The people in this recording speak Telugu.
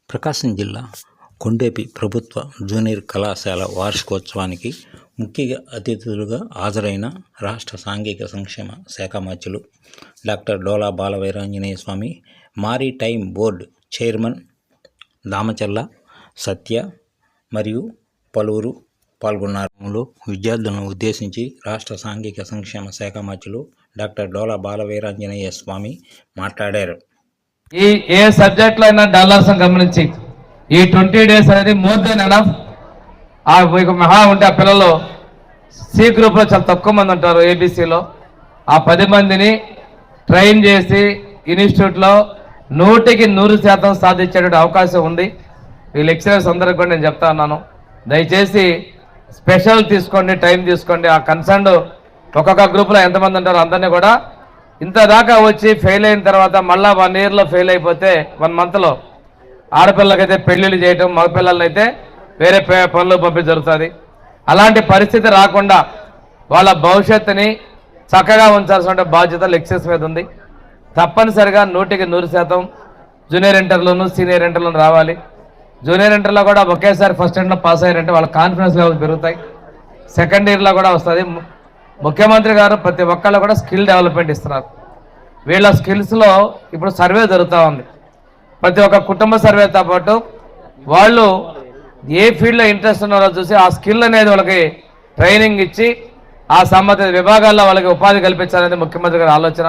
ప్రకాశం జిల్లా కొండేపి ప్రభుత్వ జూనియర్ కళాశాల వార్షికోత్సవానికి ముఖ్య అతిథులుగా హాజరైన రాష్ట్ర సాంఘిక సంక్షేమ శాఖ మంత్రులు డాక్టర్ డోలా బాలవీరాంజనేయ స్వామి, మారిటైమ్ బోర్డు చైర్మన్ దామచల్ల సత్య మరియు పలువురు పాల్గొన్నారు. విద్యార్థులను ఉద్దేశించి రాష్ట్ర సాంఘిక సంక్షేమ శాఖ మంత్రులు డాక్టర్ డోలా బాలవీరాంజనేయ స్వామి మాట్లాడారు. ఏ సబ్జెక్ట్లో అయినా డాలర్స్ గమనించి ఈ 20 days అనేది మోర్ దెన్ ఎనఫ్. మీకు మహా ఉంటే ఆ పిల్లలు సి గ్రూప్లో చాలా తక్కువ మంది ఉంటారు. ఏబీసీలో ఆ 10 మందిని ట్రైన్ చేసి ఇన్స్టిట్యూట్లో 100% సాధించేటువంటి అవకాశం ఉంది. ఈ లెక్చరర్స్ అందరికి కూడా నేను చెప్తా ఉన్నాను, దయచేసి స్పెషల్ తీసుకోండి, టైం తీసుకోండి. ఆ కన్సర్న్ ఒక్కొక్క గ్రూప్లో ఎంతమంది ఉంటారో అందరినీ కూడా ఇంత దాకా వచ్చి ఫెయిల్ అయిన తర్వాత మళ్ళీ 1 yearలో ఫెయిల్ అయిపోతే 1 monthలో ఆడపిల్లలకైతే పెళ్ళిళ్ళు చేయటం, మగపిల్లలనైతే వేరే పనులు పంపి జరుగుతుంది. అలాంటి పరిస్థితి రాకుండా వాళ్ళ భవిష్యత్తుని చక్కగా ఉంచాల్సిన బాధ్యత లెక్చర్స్ మీద ఉంది. తప్పనిసరిగా 100% జూనియర్ ఇంటర్లోను సీనియర్ ఇంటర్లోను రావాలి. జూనియర్ ఇంటర్లో కూడా ఒకేసారి ఫస్ట్ ఇంటర్లో పాస్ అయ్యారంటే వాళ్ళ కాన్ఫిడెన్స్ లెవెల్స్ పెరుగుతాయి. సెకండ్ ఇయర్లో కూడా వస్తుంది. ముఖ్యమంత్రి గారు ప్రతి ఒక్కళ్ళు కూడా స్కిల్ డెవలప్మెంట్ ఇస్తున్నారు. వీళ్ళ స్కిల్స్లో ఇప్పుడు సర్వే జరుగుతూ ఉంది. ప్రతి ఒక్క కుటుంబ సర్వేతో పాటు వాళ్ళు ఏ ఫీల్డ్లో ఇంట్రెస్ట్ ఉన్నారో చూసి ఆ స్కిల్ అనేది వాళ్ళకి ట్రైనింగ్ ఇచ్చి ఆ సంబంధిత విభాగాల్లో వాళ్ళకి ఉపాధి కల్పించాలనేది ముఖ్యమంత్రి గారి ఆలోచన.